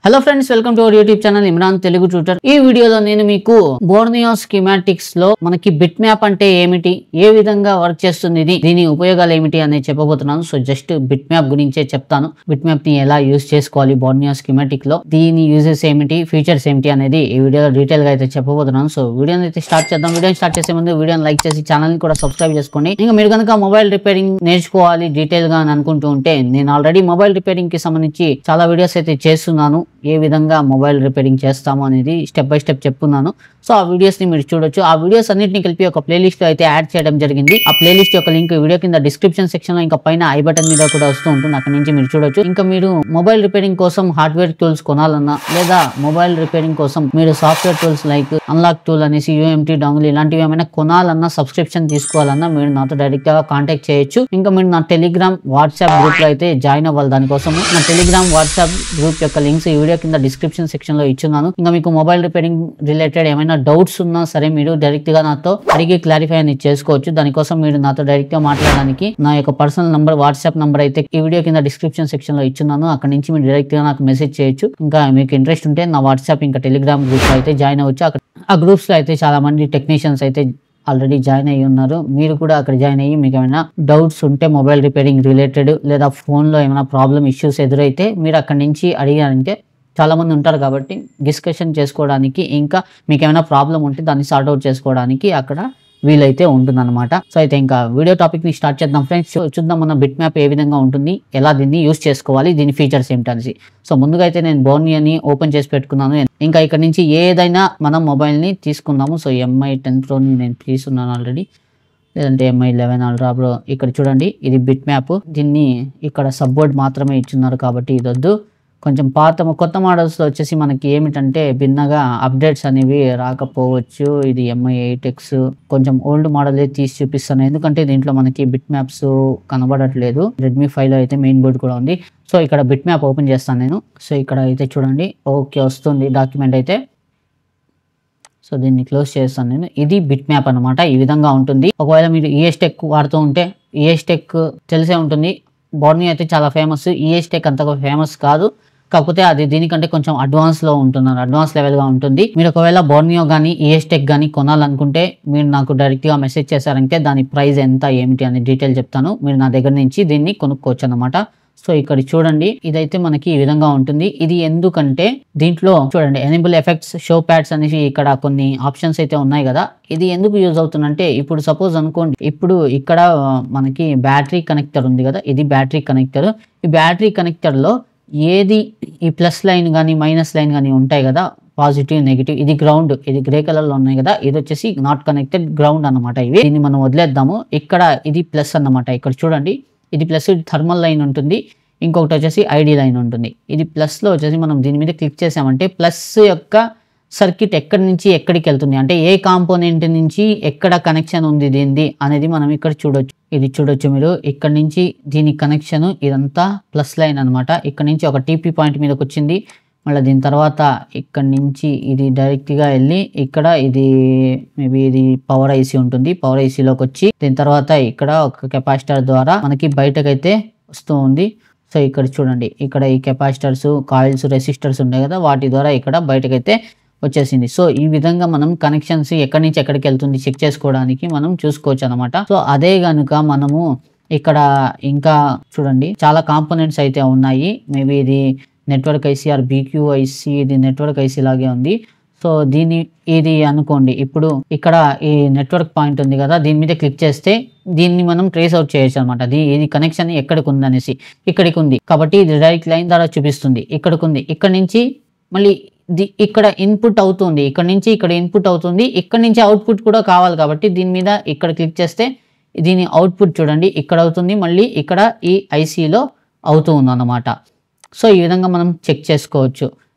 Hello friends, welcome to our YouTube channel Imran Telugu tutor. ఈ వీడియోలో నేను మీకు బోర్నియో స్కీమాటిక్స్ లో మనకి బిట్ మ్యాప్ అంటే ఏమిటి, ఏ విధంగా వర్క్ చేస్తుంది, దీని ఉపయోగాలు ఏమిటి అనేది చెప్పబోతున్నాను. సో జస్ట్ బిట్ మ్యాప్ గురించే చెప్తాను. బిట్ మ్యాప్ ని ఎలా యూజ్ చేసుకోవాలి బోర్నియో స్కీమాటిక్ లో, దీని యూజెస్ ఏమిటి, ఫీచర్స్ ఏమిటి అనేది ఈ వీడియోలో డీటెయిల్ గా అయితే చెప్పబోతున్నాను. సో వీడియోని అయితే స్టార్ట్ చేద్దాం. వీడియోని స్టార్ట్ చేసే ముందు వీడియోని లైక్ చేసి ఛానల్ ని కూడా సబ్స్క్రైబ్ చేసుకోండి. ఇంకా మీరు కనుక మొబైల్ రిపేరింగ్ నేర్చుకోవాలి డీటెయిల్ గా అని అనుకుంటూ ఉంటే, నేను ఆల్రెడీ మొబైల్ రిపేరింగ్ కి సంబంధించి చాలా వీడియోస్ అయితే చేస్తున్నాను. ఏ విధంగా మొబైల్ రిపేరింగ్ చేస్తాము అనేది స్టెప్ బై స్టెప్ చెప్పుకున్నాను. సో ఆ వీడియోస్ ని మీరు చూడొచ్చు. ఆ వీడియోస్ అన్నింటినీ కలిపి ఒక ప్లేలిస్ట్ లో అయితే యాడ్ చేయడం జరిగింది. ఆ ప్లేలిస్ట్ యొక్క లింక్ వీడియో కింద డిస్క్రిప్షన్ సెక్షన్ లో ఇంకా పైన ఐ బటన్ మీద కూడా వస్తూ ఉంటుంది. అక్కడ నుంచి మీరు చూడొచ్చు. ఇంకా మీరు మొబైల్ రిపేరింగ్ కోసం హార్డ్వేర్ టూల్స్ కొనాలన్నా, లేదా మొబైల్ రిపేరింగ్ కోసం మీరు software tools like unlock tool అనేసి, యూఎంటీ డాంగిల్ ఇలాంటివి ఏమైనా కొనాలన్నా, సబ్స్క్రిప్షన్ తీసుకోవాలన్నా మీరు నాతో డైరెక్ట్ గా కాంటాక్ట్ చేయొచ్చు. ఇంకా మీరు నా టెలిగ్రామ్ వాట్సాప్ గ్రూప్ లో అయితే జాయిన్ అవ్వాలి. దానికోసం నా టెలిగ్రామ్ వాట్సాప్ గ్రూప్ యొక్క లింక్స్ ఈ వీడియో కింద డిస్క్రిప్షన్ సెక్షన్ లో ఇచ్చున్నాను. ఇంకా మీకు మొబైల్ రిపేరింగ్ రిలేటెడ్ ఏమైనా డౌట్స్ ఉన్నా సరే మీరు డైరెక్ట్ గా నాతో అడిగి క్లారిఫై అనేది చేసుకోవచ్చు. దానికోసం మీరు నాతో డైరెక్ట్ గా మాట్లాడడానికి నా యొక్క పర్సనల్ నంబర్, వాట్సాప్ నంబర్ అయితే ఈ వీడియో కింద డిస్క్రిప్షన్ సెక్షన్ లో ఇచ్చున్నాను. అక్కడ నుంచి మీరు డైరెక్ట్ గా నాకు మెసేజ్ చేయొచ్చు. ఇంకా మీకు ఇంట్రెస్ట్ ఉంటే నా వాట్సాప్ ఇంకా టెలిగ్రామ్ గ్రూప్ లో అయితే జాయిన్ అవ్వచ్చు. ఆ గ్రూప్స్ లో అయితే చాలా మంది టెక్నీషియన్స్ అయితే ఆల్రెడీ జాయిన్ అయ్యి ఉన్నారు. మీరు కూడా అక్కడ జాయిన్ అయ్యి మీకు ఏమైనా డౌట్స్ ఉంటే మొబైల్ రిపేరింగ్ రిలేటెడ్, లేదా ఫోన్ లో ఏమైనా ప్రాబ్లమ్ ఇష్యూస్ ఎదురైతే మీరు అక్కడ నుంచి అడిగారంటే, చాలా మంది ఉంటారు కాబట్టి డిస్కషన్ చేసుకోవడానికి, ఇంకా మీకు ఏమైనా ప్రాబ్లం ఉంటే దాన్ని సార్ట్ అవుట్ చేసుకోవడానికి అక్కడ వీలైతే ఉంటుందన్నమాట. సో అయితే ఇంకా వీడియో టాపిక్ ని స్టార్ట్ చేద్దాం ఫ్రెండ్స్. చూద్దాం మన బిట్ మ్యాప్ ఏ విధంగా ఉంటుంది, ఎలా దీన్ని యూజ్ చేసుకోవాలి, దీని ఫీచర్స్ ఏమిటనేసి. సో ముందుగా అయితే నేను బోర్నియోని ఓపెన్ చేసి పెట్టుకున్నాను. ఇంకా ఇక్కడ నుంచి ఏదైనా మనం మొబైల్ ని తీసుకుందాము. సో MI 10 Pro ని నేను తీసుకున్నాను ఆల్రెడీ, లేదంటే MI 11 Ultra Pro. ఇక్కడ చూడండి, ఇది బిట్ మ్యాప్. దీన్ని ఇక్కడ సబ్బోర్డ్ మాత్రమే ఇచ్చున్నారు కాబట్టి ఇది వద్దు. కొంచెం కొత్త మోడల్స్లో వచ్చేసి మనకి ఏమిటంటే భిన్నగా అప్డేట్స్ అనేవి రాకపోవచ్చు. ఇది MI 8X కొంచెం ఓల్డ్ మోడల్ తీసి చూపిస్తాను, ఎందుకంటే దీంట్లో మనకి బిట్ మ్యాప్స్ కనబడట్లేదు. Redmi 5లో అయితే మెయిన్ బోర్డ్ కూడా ఉంది. సో ఇక్కడ బిట్ మ్యాప్ ఓపెన్ చేస్తాను నేను. సో ఇక్కడ అయితే చూడండి, ఓకే వస్తుంది డాక్యుమెంట్ అయితే. సో దీన్ని క్లోజ్ చేస్తాను నేను. ఇది బిట్ మ్యాప్ అనమాట. ఈ విధంగా ఉంటుంది. ఒకవేళ మీరు ES Tech వాడుతూ ఉంటే, ES Tech తెలిసే ఉంటుంది. బోర్నియో అయితే చాలా ఫేమస్. ES Tech అంతగా ఫేమస్ కాదు, కాకపోతే అది దీనికంటే కొంచెం అడ్వాన్స్ లో ఉంటున్నారు, అడ్వాన్స్ లెవెల్ గా ఉంటుంది. మీరు ఒకవేళ బోర్నియో కానీ ES Tech కానీ కొనాలనుకుంటే మీరు నాకు డైరెక్ట్ గా మెసేజ్ చేశారంటే దాని ప్రైస్ ఎంత ఏమిటి అనే డీటెయిల్ చెప్తాను. మీరు నా దగ్గర నుంచి దీన్ని కొనుక్కోవచ్చు అనమాట. సో ఇక్కడ చూడండి, ఇదైతే మనకి ఈ విధంగా ఉంటుంది. ఇది ఎందుకంటే దీంట్లో చూడండి, ఎనేబుల్ ఎఫెక్ట్స్, షో ప్యాడ్స్ అనేసి ఇక్కడ కొన్ని ఆప్షన్స్ అయితే ఉన్నాయి కదా. ఇది ఎందుకు యూజ్ అవుతుందంటే, ఇప్పుడు సపోజ్ అనుకోండి, ఇప్పుడు ఇక్కడ మనకి బ్యాటరీ కనెక్టర్ ఉంది కదా, ఇది బ్యాటరీ కనెక్టర్. ఈ బ్యాటరీ కనెక్టర్ లో ఏది ఈ ప్లస్ లైన్ కానీ మైనస్ లైన్ కానీ ఉంటాయి కదా, పాజిటివ్ నెగిటివ్, ఇది గ్రౌండ్, ఇది గ్రే కలర్ లో ఉన్నాయి కదా, ఇది వచ్చేసి నాట్ కనెక్టెడ్ గ్రౌండ్ అనమాట. ఇవి దీన్ని మనం వదిలేద్దాము. ఇక్కడ ఇది ప్లస్ అన్నమాట. ఇక్కడ చూడండి, ఇది ప్లస్ థర్మల్ లైన్ ఉంటుంది, ఇంకొకటి వచ్చేసి ఐడి లైన్ ఉంటుంది. ఇది ప్లస్ లో వచ్చేసి మనం దీని మీద క్లిక్ చేసామంటే ప్లస్ యొక్క సర్క్యూట్ ఎక్కడి నుంచి ఎక్కడికి వెళ్తుంది, అంటే ఏ కాంపోనెంట్ నుంచి ఎక్కడ కనెక్షన్ ఉంది దీనిది అనేది మనం ఇక్కడ చూడొచ్చు. ఇది చూడొచ్చు మీరు, ఇక్కడ నుంచి దీని కనెక్షన్ ఇదంతా ప్లస్ లైన్ అనమాట. ఇక్కడ నుంచి ఒక TP పాయింట్ మీదకి వచ్చింది. మళ్ళీ దీని తర్వాత ఇక్కడ నుంచి ఇది డైరెక్ట్గా వెళ్ళి ఇక్కడ ఇది మేబీ ఇది పవర్ ఐసీ ఉంటుంది. పవర్ ఐసీలోకి వచ్చి దీని తర్వాత ఇక్కడ ఒక కెపాసిటర్ ద్వారా మనకి బయటకైతే వస్తూ ఉంది. సో ఇక్కడ చూడండి, ఇక్కడ ఈ కెపాసిటర్స్, కాయిల్స్, రెసిస్టర్స్ ఉన్నాయి కదా, వాటి ద్వారా ఇక్కడ బయటకైతే వచ్చేసింది. సో ఈ విధంగా మనం కనెక్షన్స్ ఎక్కడి నుంచి ఎక్కడికి వెళ్తుంది చెక్ చేసుకోవడానికి మనం చూసుకోవచ్చు అనమాట. సో అదే గనుక మనము ఇక్కడ ఇంకా చూడండి, చాలా కాంపోనెంట్స్ అయితే ఉన్నాయి. మేబీ ఇది నెట్వర్క్ ఐసీ ఆర్ BQIC, ఇది నెట్వర్క్ ఐసీ లాగే ఉంది. సో ఇది అనుకోండి, ఇప్పుడు ఇక్కడ ఈ నెట్వర్క్ పాయింట్ ఉంది కదా, దీని మీద క్లిక్ చేస్తే దీన్ని మనం ట్రేస్ అవుట్ చేయొచ్చు అనమాట. ఇది కనెక్షన్ ఎక్కడికి ఉంది అనేసి, ఇక్కడికి ఉంది కాబట్టి ఇది డైరెక్ట్ లైన్ ద్వారా చూపిస్తుంది. ఇక్కడికి ఉంది, ఇక్కడ నుంచి మళ్ళీ ఇక్కడ ఇన్పుట్ అవుతుంది, ఇక్కడ నుంచి ఇక్కడ ఇన్పుట్ అవుతుంది, ఇక్కడ నుంచి అవుట్పుట్ కూడా కావాలి కాబట్టి దీని మీద ఇక్కడ క్లిక్ చేస్తే దీని అవుట్పుట్ చూడండి ఇక్కడ అవుతుంది, మళ్ళీ ఇక్కడ ఈ ఐసీలో అవుతూ ఉంది అన్నమాట. సో ఈ విధంగా మనం చెక్ చేసుకోవచ్చు.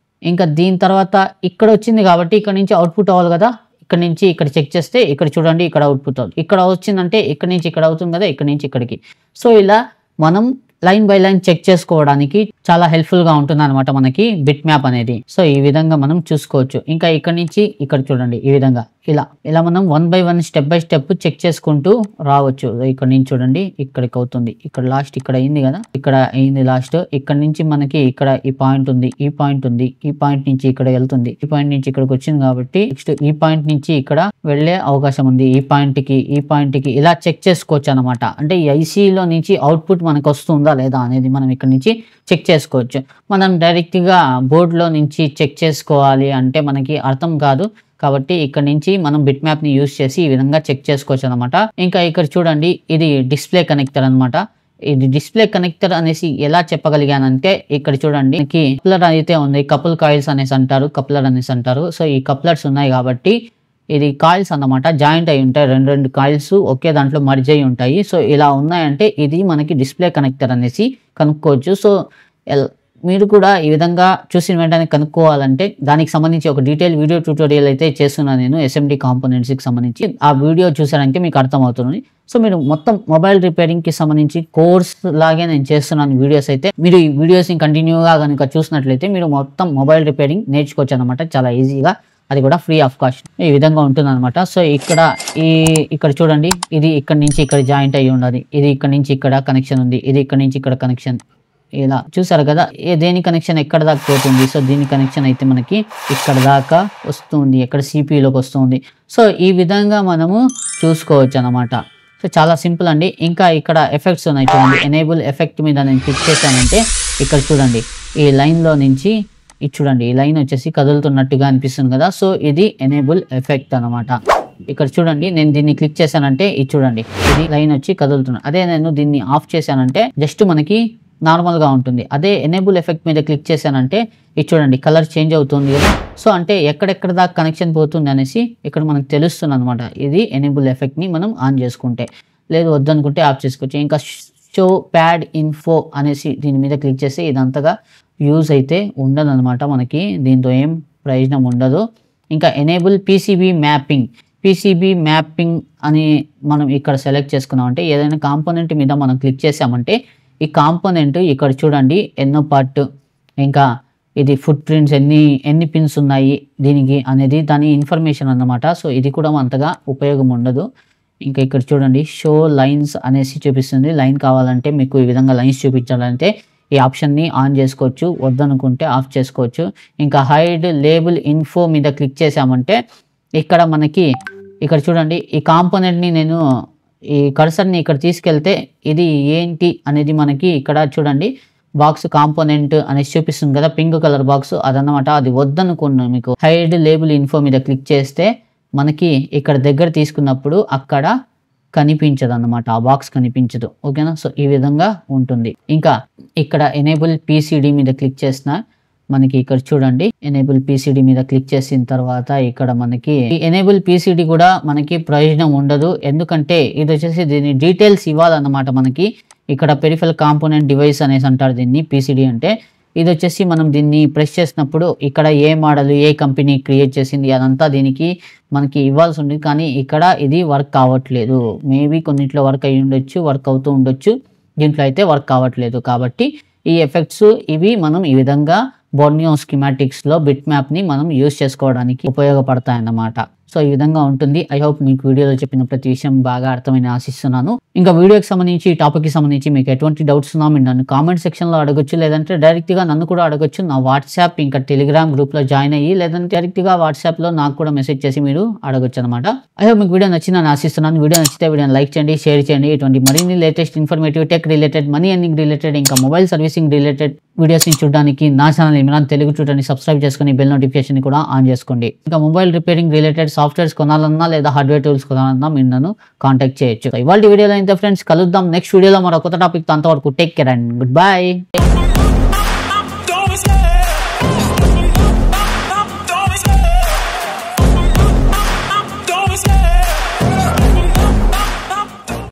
ఇంకా దీని తర్వాత ఇక్కడ వచ్చింది కాబట్టి ఇక్కడ నుంచి అవుట్పుట్ అవ్వాలి కదా, ఇక్కడ నుంచి ఇక్కడ చెక్ చేస్తే ఇక్కడ చూడండి ఇక్కడ అవుట్పుట్ అవుతుంది. ఇక్కడ వచ్చిందంటే ఇక్కడ నుంచి ఇక్కడ అవుతుంది కదా, ఇక్కడ నుంచి ఇక్కడికి. సో ఇలా మనం లైన్ బై లైన్ చెక్ చేసుకోవడానికి చాలా హెల్ప్ఫుల్ గా ఉంటుంది అనమాట మనకి బిట్ మ్యాప్ అనేది. సో ఈ విధంగా మనం చూసుకోవచ్చు. ఇంకా ఇక్కడ నుంచి ఇక్కడ చూడండి ఈ విధంగా ఇలా మనం 1 by 1 step by step check చేసుకుంటూ రావచ్చు. ఇక్కడ నుంచి చూడండి ఇక్కడికి అవుతుంది, ఇక్కడ లాస్ట్ ఇక్కడ అయింది కదా, ఇక్కడ అయింది లాస్ట్. ఇక్కడ నుంచి మనకి ఇక్కడ ఈ పాయింట్ ఉంది, ఈ పాయింట్ ఉంది, ఈ పాయింట్ నుంచి ఇక్కడ వెళ్తుంది, ఈ పాయింట్ నుంచి ఇక్కడికి వచ్చింది కాబట్టి నెక్స్ట్ ఈ పాయింట్ నుంచి ఇక్కడ వెళ్లే అవకాశం ఉంది, ఈ పాయింట్ కి ఇలా చెక్ చేసుకోవచ్చు అనమాట. అంటే ఈ ఐసీలో నుంచి అవుట్పుట్ మనకు వస్తుందా లేదా అనేది మనం ఇక్కడ నుంచి చెక్ చేసుకోవచ్చు. మనం డైరెక్ట్ గా బోర్డులో నుంచి చెక్ చేసుకోవాలి అంటే మనకి అర్థం కాదు కాబట్టి ఇక్కడ నుంచి మనం బిట్ మ్యాప్ ని యూజ్ చేసి ఈ విధంగా చెక్ చేసుకోవచ్చు అనమాట. ఇంకా ఇక్కడ చూడండి ఇది డిస్ప్లే కనెక్టర్ అనమాట. ఇది డిస్ప్లే కనెక్టర్ అనేసి ఎలా చెప్పగలిగానంటే ఇక్కడ చూడండి కప్లర్ అయితే ఉంది, కపుల్ కాయిల్స్ అనేసి అంటారు, కప్లర్ అనేసి అంటారు. సో ఈ కప్లర్స్ ఉన్నాయి కాబట్టి ఇది కాయిల్స్ అన్నమాట, జాయింట్ అయి ఉంటాయి, రెండు కాయిల్స్ ఒకే దాంట్లో మర్జ్ అయి ఉంటాయి. సో ఇలా ఉన్నాయంటే ఇది మనకి డిస్ప్లే కనెక్టర్ అనేసి కనుక్కోవచ్చు. సో మీరు కూడా ఈ విధంగా చూసిన వెంటనే కనుక్కోవాలంటే దానికి సంబంధించి ఒక డీటెయిల్ వీడియో ట్యూటోరియల్ అయితే చేస్తున్నాను నేను ఎస్ఎండి కాంపోనెంట్స్ కి సంబంధించి. ఆ వీడియో చూసారంటే మీకు అర్థమవుతుంది. సో మీరు మొత్తం మొబైల్ రిపేరింగ్ కి సంబంధించి కోర్స్ లాగే నేను చేస్తున్నాను వీడియోస్ అయితే. మీరు ఈ వీడియోస్ ని కంటిన్యూగా కనుక చూసినట్లయితే మీరు మొత్తం మొబైల్ రిపేరింగ్ నేర్చుకోవచ్చు అనమాట చాలా ఈజీగా, అది కూడా ఫ్రీ ఆఫ్ కాస్ట్. ఈ విధంగా ఉంటుంది అనమాట. సో ఇక్కడ చూడండి ఇది ఇక్కడ నుంచి ఇక్కడ జాయింట్ అయ్యి ఉన్నది, ఇది ఇక్కడ నుంచి ఇక్కడ కనెక్షన్ ఉంది, ఇది ఇక్కడ నుంచి ఇక్కడ కనెక్షన్, ఇలా చూసారు కదా దేని కనెక్షన్ ఎక్కడ దాకా పోతుంది. సో దీని కనెక్షన్ అయితే మనకి ఇక్కడ దాకా వస్తుంది, ఎక్కడ సిపిలోకి వస్తుంది. సో ఈ విధంగా మనము చూసుకోవచ్చు అనమాట. సో చాలా సింపుల్ అండి. ఇంకా ఇక్కడ ఎఫెక్ట్స్ ఉన్నాయి చూడండి, ఎనేబుల్ ఎఫెక్ట్ మీద నేను క్లిక్ చేశానంటే ఇక్కడ చూడండి ఈ లైన్ లో నుంచి ఇది చూడండి ఈ లైన్ వచ్చేసి కదులుతున్నట్టుగా అనిపిస్తుంది కదా. సో ఇది ఎనేబుల్ ఎఫెక్ట్ అనమాట. ఇక్కడ చూడండి నేను దీన్ని క్లిక్ చేశానంటే ఇది చూడండి ఇది లైన్ వచ్చి కదులుతుంది. అదే నేను దీన్ని ఆఫ్ చేశానంటే జస్ట్ మనకి నార్మల్ గా ఉంటుంది. అదే ఎనేబుల్ ఎఫెక్ట్ మీద క్లిక్ చేశానంటే ఇది చూడండి కలర్ చేంజ్ అవుతుంది కదా. సో అంటే ఎక్కడెక్కడ దాకా కనెక్షన్ పోతుంది అనేసి ఇక్కడ మనకు తెలుస్తుంది అనమాట. ఇది ఎనేబుల్ ఎఫెక్ట్ ని మనం ఆన్ చేసుకుంటే, లేదు వద్దనుకుంటే ఆఫ్ చేసుకోవచ్చు. ఇంకా షో ప్యాడ్ ఇన్ఫో అనేసి దీని మీద క్లిక్ చేస్తే ఇదంతగా యూజ్ అయితే ఉండదు అనమాట, మనకి దీంతో ఏం ప్రయోజనం ఉండదు. ఇంకా ఎనేబుల్ పీసీబీ మ్యాపింగ్ అని మనం ఇక్కడ సెలెక్ట్ చేసుకున్నామంటే ఏదైనా కాంపోనెంట్ మీద మనం క్లిక్ చేసామంటే ఈ కాంపోనెంట్ ఇక్కడ చూడండి ఎన్నో పార్ట్, ఇంకా ఇది ఫుట్ ప్రింట్స్ ఎన్ని పిన్స్ ఉన్నాయి దీనికి అనేది దాని ఇన్ఫర్మేషన్ అన్నమాట. సో ఇది కూడా అంతగా ఉపయోగం ఉండదు. ఇంకా ఇక్కడ చూడండి షో లైన్స్ అనేసి చూపిస్తుంది. లైన్ కావాలంటే మీకు ఈ విధంగా లైన్స్ చూపించాలంటే ఈ ఆప్షన్ని ఆన్ చేసుకోవచ్చు, వద్దనుకుంటే ఆఫ్ చేసుకోవచ్చు. ఇంకా హైడ్ లేబుల్ ఇన్ఫో మీద క్లిక్ చేసామంటే ఇక్కడ మనకి ఇక్కడ చూడండి ఈ కాంపోనెంట్ని నేను ఈ కర్సర్ని ఇక్కడ తీసుకెళ్తే ఇది ఏంటి అనేది మనకి ఇక్కడ చూడండి బాక్స్ కాంపోనెంట్ అనేసి చూపిస్తుంది కదా, పింక్ కలర్ బాక్స్ అదన్నమాట. అది వద్దనుకున్నాను మీకు హైడ్ లేబుల్ ఇన్ఫో మీద క్లిక్ చేస్తే మనకి ఇక్కడ దగ్గర తీసుకున్నప్పుడు అక్కడ కనిపించదు అన్నమాట, ఆ బాక్స్ కనిపించదు. ఓకేనా. సో ఈ విధంగా ఉంటుంది. ఇంకా ఇక్కడ ఎనేబుల్ పీసీడీ మీద క్లిక్ చేసిన మనకి ఇక్కడ చూడండి ఎనేబుల్ పీసీడీ మీద క్లిక్ చేసిన తర్వాత ఇక్కడ మనకి ఎనేబుల్ పీసీడీ కూడా మనకి ప్రయోజనం ఉండదు. ఎందుకంటే ఇది వచ్చేసి దీని డీటెయిల్స్ ఇవ్వాలన్నమాట మనకి. ఇక్కడ పెరిఫెరల్ కాంపోనెంట్ డివైస్ అనేసి అంటారు దీన్ని, పీసీడీ అంటే. ఇది వచ్చేసి మనం దీన్ని ప్రెస్ చేసినప్పుడు ఇక్కడ ఏ మోడల్ ఏ కంపెనీ క్రియేట్ చేసింది అదంతా దీనికి మనకి ఇవ్వాల్సి ఉంది. కానీ ఇక్కడ ఇది వర్క్ కావట్లేదు. మేబీ కొన్నిట్లో వర్క్ అయ్యి ఉండొచ్చు, వర్క్ అవుతూ ఉండొచ్చు, దీంట్లో అయితే వర్క్ కావట్లేదు. కాబట్టి ఈ ఎఫెక్ట్స్ ఇవి మనం ఈ విధంగా బోర్నియో స్కీమాటిక్స్ లో బిట్ మ్యాప్ ని మనం యూజ్ చేసుకోవడానికి ఉపయోగపడతాయి అన్నమాట. సో ఈ విధంగా ఉంటుంది. ఐ హోప్ మీకు వీడియోలో చెప్పిన ప్రతి విషయం బాగా అర్థమని ఆశిస్తున్నాను. ఇంకా వీడియోకి సంబంధించి ఈ టాపిక్ కి సంబంధించి మీకు ఎటువంటి డౌట్స్ ఉన్నా మీరు నన్ను కామెంట్ సెక్షన్ లో అడగొచ్చు, లేదంటే డైరెక్ట్ గా నన్ను కూడా అడగొచ్చు. నా వాట్సాప్ ఇంకా టెలిగ్రామ్ గ్రూప్ లో జాయిన్ అయ్యి, లేదంటే డైరెక్ట్ గా వాట్సాప్ లో నాకు కూడా మెసేజ్ చేసి మీరు అడగొచ్చు అనమాట. ఐ హోప్ మీకు వీడియో నచ్చిందని ఆశిస్తున్నాను. వీడియో నచ్చితే వీడియోని లైక్ చేయండి, షేర్ చేయండి. ఇటువంటి మరిన్ని latest informative tech related, money earning related, ఇంకా మొబైల్ సర్వీసింగ్ రిలేటెడ్ వీడియోస్ ని చూడడానికి నా ఛానల్ ఇమ్రాన్ తెలుగు ట్యూటర్ ని సబ్స్క్రైబ్ చేసుకుని బెల్ నోటిఫికేషన్ కూడా ఆన్ చేసుకోండి. ఇంకా మొబైల్ రిపేరింగ్ రిలేటెడ్ సాఫ్ట్వేర్స్ కొనాలన్నా లేదా హార్డ్వేర్ టూల్స్ కొనాలన్నా మీరు నన్ను కాంటాక్ట్ చేయొచ్చు. ఇవాళ వీడియోలో ఇంత ఫ్రెండ్స్, కలుద్దాం నెక్స్ట్ వీడియోలో మరో కొత్త టాపిక్ తో. అంతవరకు take care and good bye.